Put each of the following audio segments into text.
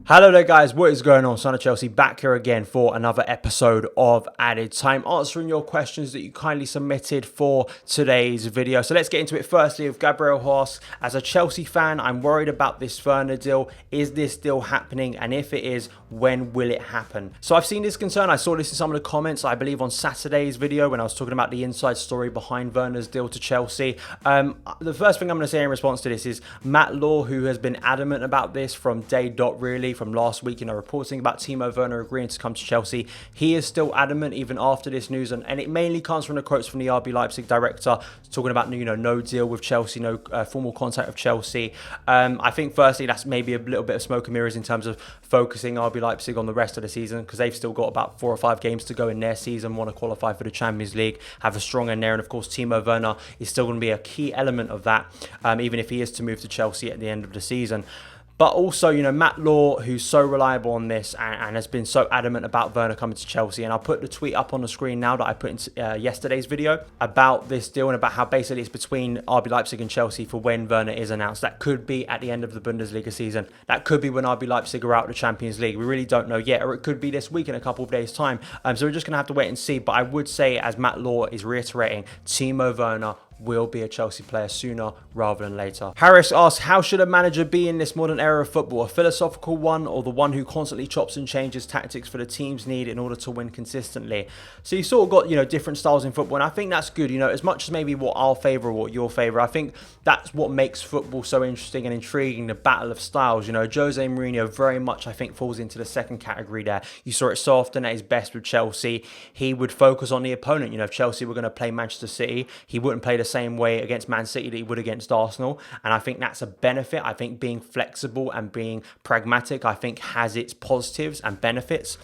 Hello there guys, what is going on? Son of Chelsea back here again for another episode of Added Time, answering your questions that you kindly submitted for today's video. So let's get into it. Firstly, with Gabriel Horse, as a Chelsea fan, I'm worried about this Werner deal. Is this deal happening? And if it is, when will it happen? So I've seen this concern. I saw this in some of the comments, I believe on Saturday's video when I was talking about the inside story behind Werner's deal to Chelsea. The first thing I'm going to say in response to this is Matt Law, who has been adamant about this from day dot really, from last week, reporting about Timo Werner agreeing to come to Chelsea. He is still adamant even after this news, and it mainly comes from the quotes from the RB Leipzig director talking about no deal with Chelsea, no formal contact with Chelsea. I think firstly that's maybe a little bit of smoke and mirrors in terms of focusing RB Leipzig on the rest of the season, because they've still got about 4 or 5 games to go in their season, want to qualify for the Champions League, have a strong end there, and of course Timo Werner is still going to be a key element of that, even if he is to move to Chelsea at the end of the season. But also, Matt Law, who's so reliable on this and has been so adamant about Werner coming to Chelsea. And I'll put the tweet up on the screen now that I put in yesterday's video about this deal and about how basically it's between RB Leipzig and Chelsea for when Werner is announced. That could be at the end of the Bundesliga season. That could be when RB Leipzig are out of the Champions League. We really don't know yet. Or it could be this week in a couple of days' time. So we're just going to have to wait and see. But I would say, as Matt Law is reiterating, Timo Werner will be a Chelsea player sooner rather than later. Harris asks, how should a manager be in this modern era of football? A philosophical one, or the one who constantly chops and changes tactics for the team's need in order to win consistently? So you sort of got, different styles in football, and I think that's good, as much as maybe what I'll favour or what you'll favour. I think that's what makes football so interesting and intriguing, the battle of styles. Jose Mourinho very much, I think, falls into the second category there. You saw it so often at his best with Chelsea. He would focus on the opponent. If Chelsea were going to play Manchester City, he wouldn't play the same way against Man City that he would against Arsenal, and I think that's a benefit. I think being flexible and being pragmatic, I think, has its positives and benefits.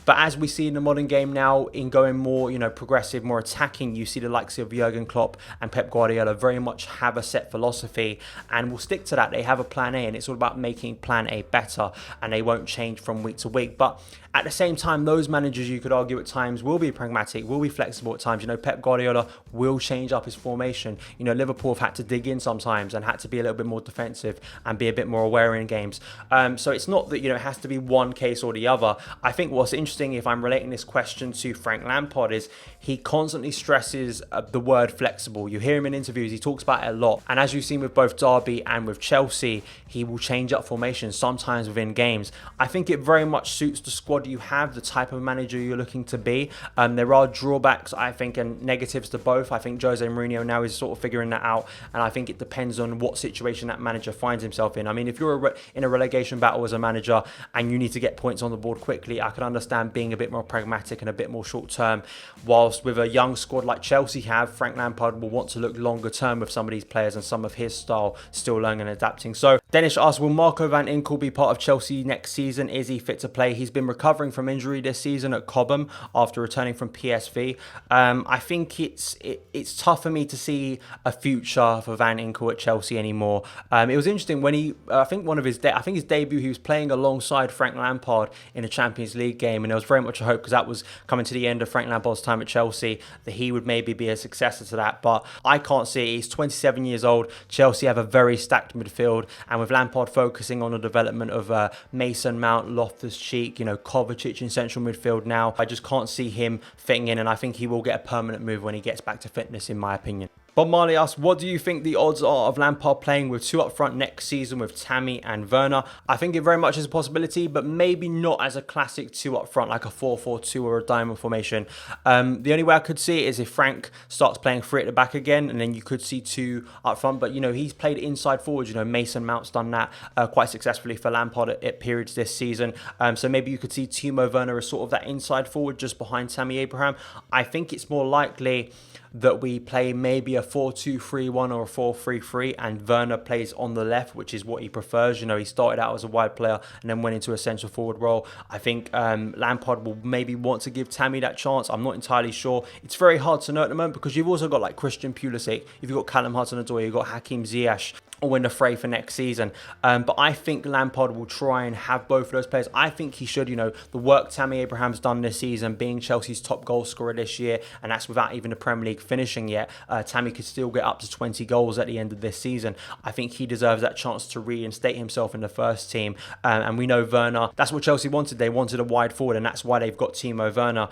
But as we see in the modern game now, in going more, progressive, more attacking, you see the likes of Jurgen Klopp and Pep Guardiola very much have a set philosophy and will stick to that. They have a plan A, and it's all about making plan A better, and they won't change from week to week. But at the same time, those managers, you could argue at times, will be pragmatic, will be flexible at times. Pep Guardiola will change up his formation. Liverpool have had to dig in sometimes and had to be a little bit more defensive and be a bit more aware in games. So it's not that, it has to be one case or the other. I think what's interesting, if I'm relating this question to Frank Lampard, is he constantly stresses the word flexible. You hear him in interviews, he talks about it a lot. And as you've seen with both Derby and with Chelsea, he will change up formations sometimes within games. I think it very much suits the squad you have, the type of manager you're looking to be. There are drawbacks, I think, and negatives to both. I think Jose Mourinho now is sort of figuring that out, and I think it depends on what situation that manager finds himself in. I mean, if you're in a relegation battle as a manager and you need to get points on the board quickly, I can understand being a bit more pragmatic and a bit more short term, whilst with a young squad like Chelsea have, Frank Lampard will want to look longer term with some of these players and some of his style, still learning and adapting. So Dennis asks, will Marco van Inkel be part of Chelsea next season? Is he fit to play? He's been recovering from injury this season at Cobham after returning from PSV. I think it's tough for me to see a future for Van Inkel at Chelsea anymore. It was interesting when I think his debut, he was playing alongside Frank Lampard in a Champions League game, and there was very much a hope, because that was coming to the end of Frank Lampard's time at Chelsea, that he would maybe be a successor to that. But I can't see it. He's 27 years old. Chelsea have a very stacked midfield, and with Lampard focusing on the development of Mason Mount, Loftus-Cheek, Kovacic in central midfield now, I just can't see him fitting in, and I think he will get a permanent move when he gets back to fitness, in my opinion. Bob Marley asks, what do you think the odds are of Lampard playing with 2 up front next season with Tammy and Werner? I think it very much is a possibility, but maybe not as a classic 2 up front, like a 4-4-2 or a diamond formation. The only way I could see it is if Frank starts playing 3 at the back again, and then you could see 2 up front. But, he's played inside forward. Mason Mount's done that quite successfully for Lampard at periods this season. So maybe you could see Timo Werner as sort of that inside forward just behind Tammy Abraham. I think it's more likely that we play maybe a 4-2-3-1 or a 4-3-3, and Werner plays on the left, which is what he prefers. He started out as a wide player and then went into a central forward role. I think Lampard will maybe want to give Tammy that chance. I'm not entirely sure. It's very hard to know at the moment, because you've also got like Christian Pulisic, you've got Callum Hudson-ODOI, you've got Hakim Ziyech. or in the fray for next season. But I think Lampard will try and have both of those players. I think he should, the work Tammy Abraham's done this season, being Chelsea's top goal scorer this year, and that's without even the Premier League finishing yet. Tammy could still get up to 20 goals at the end of this season. I think he deserves that chance to reinstate himself in the first team. And we know Werner, that's what Chelsea wanted. They wanted a wide forward, and that's why they've got Timo Werner.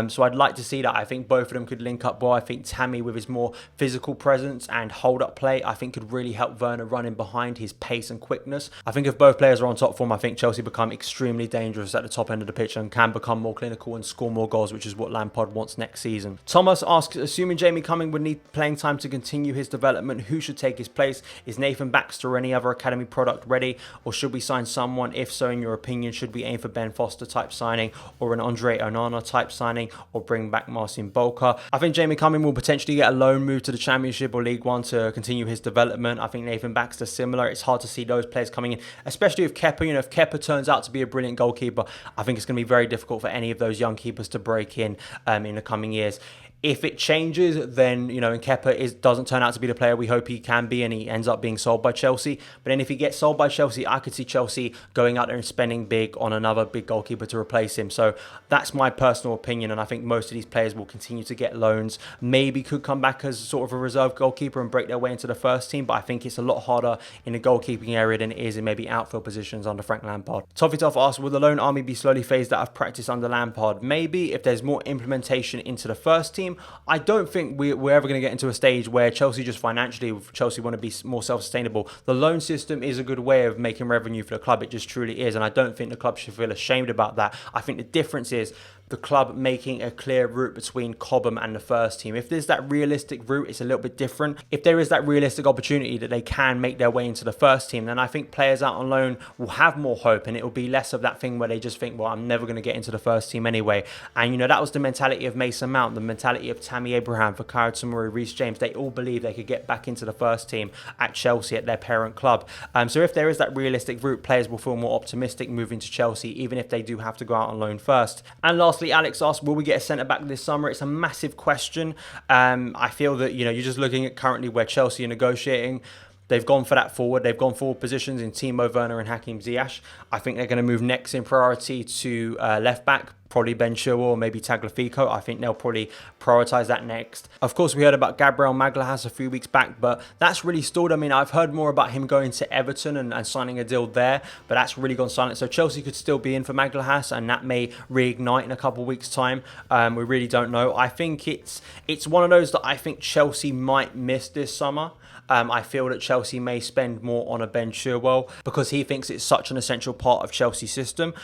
So I'd like to see that. I think both of them could link up well. I think Tammy, with his more physical presence and hold-up play, I think could really help Werner running behind, his pace and quickness. I think if both players are on top form, I think Chelsea become extremely dangerous at the top end of the pitch and can become more clinical and score more goals, which is what Lampard wants next season. Thomas asks, assuming Jamie Cumming would need playing time to continue his development, who should take his place? Is Nathan Baxter or any other academy product ready, or should we sign someone? If so, in your opinion, should we aim for Ben Foster type signing or an Andre Onana type signing, or bring back Marcin Bolka? I think Jamie Cumming will potentially get a loan move to the Championship or League One to continue his development. I think Nathan Baxter similar. It's hard to see those players coming in, especially if Kepa, if Kepa turns out to be a brilliant goalkeeper, I think it's going to be very difficult for any of those young keepers to break in the coming years. If it changes, then, and Kepa doesn't turn out to be the player we hope he can be, and he ends up being sold by Chelsea. But then if he gets sold by Chelsea, I could see Chelsea going out there and spending big on another big goalkeeper to replace him. So that's my personal opinion, and I think most of these players will continue to get loans. Maybe could come back as sort of a reserve goalkeeper and break their way into the first team, but I think it's a lot harder in the goalkeeping area than it is in maybe outfield positions under Frank Lampard. Toffee Toff asks, will the loan army be slowly phased out of practice under Lampard? Maybe, if there's more implementation into the first team. I don't think we're ever going to get into a stage where Chelsea just financially, Chelsea want to be more self-sustainable. The loan system is a good way of making revenue for the club. It just truly is. And I don't think the club should feel ashamed about that. I think the difference is the club making a clear route between Cobham and the first team. If there's that realistic route, it's a little bit different. If there is that realistic opportunity that they can make their way into the first team, then I think players out on loan will have more hope, and it will be less of that thing where they just think, well, I'm never going to get into the first team anyway. And, that was the mentality of Mason Mount, the mentality of Tammy Abraham, Fikayo Tomori, Reece James. They all believe they could get back into the first team at Chelsea, at their parent club. So if there is that realistic route, players will feel more optimistic moving to Chelsea, even if they do have to go out on loan first. And lastly, Alex asked, will we get a centre-back this summer? It's a massive question. I feel that, you're just looking at currently where Chelsea are negotiating. They've gone for that forward. They've gone forward positions in Timo Werner and Hakim Ziyech. I think they're going to move next in priority to left-back, probably Ben Chilwell or maybe Tagliafico. I think they'll probably prioritise that next. Of course, we heard about Gabriel Magalhaes a few weeks back, but that's really stalled. I mean, I've heard more about him going to Everton and signing a deal there, but that's really gone silent. So Chelsea could still be in for Magalhaes, and that may reignite in a couple of weeks' time. We really don't know. I think it's one of those that I think Chelsea might miss this summer. I feel that Chelsea may spend more on a Ben Chilwell because he thinks it's such an essential part of Chelsea's system.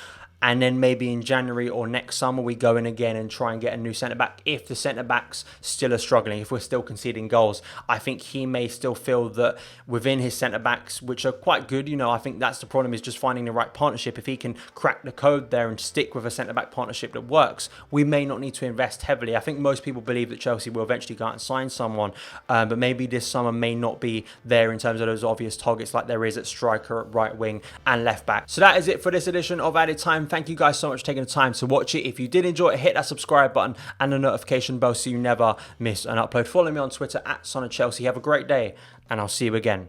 And then maybe in January or next summer, we go in again and try and get a new centre-back. If the centre-backs still are struggling, if we're still conceding goals, I think he may still feel that within his centre-backs, which are quite good, I think that's the problem, is just finding the right partnership. If he can crack the code there and stick with a centre-back partnership that works, we may not need to invest heavily. I think most people believe that Chelsea will eventually go out and sign someone, but maybe this summer may not be there in terms of those obvious targets like there is at striker, at right wing and left back. So that is it for this edition of Added Time. Thank you guys so much for taking the time to watch it. If you did enjoy it, hit that subscribe button and the notification bell so you never miss an upload. Follow me on Twitter at Son of Chelsea. Have a great day, and I'll see you again.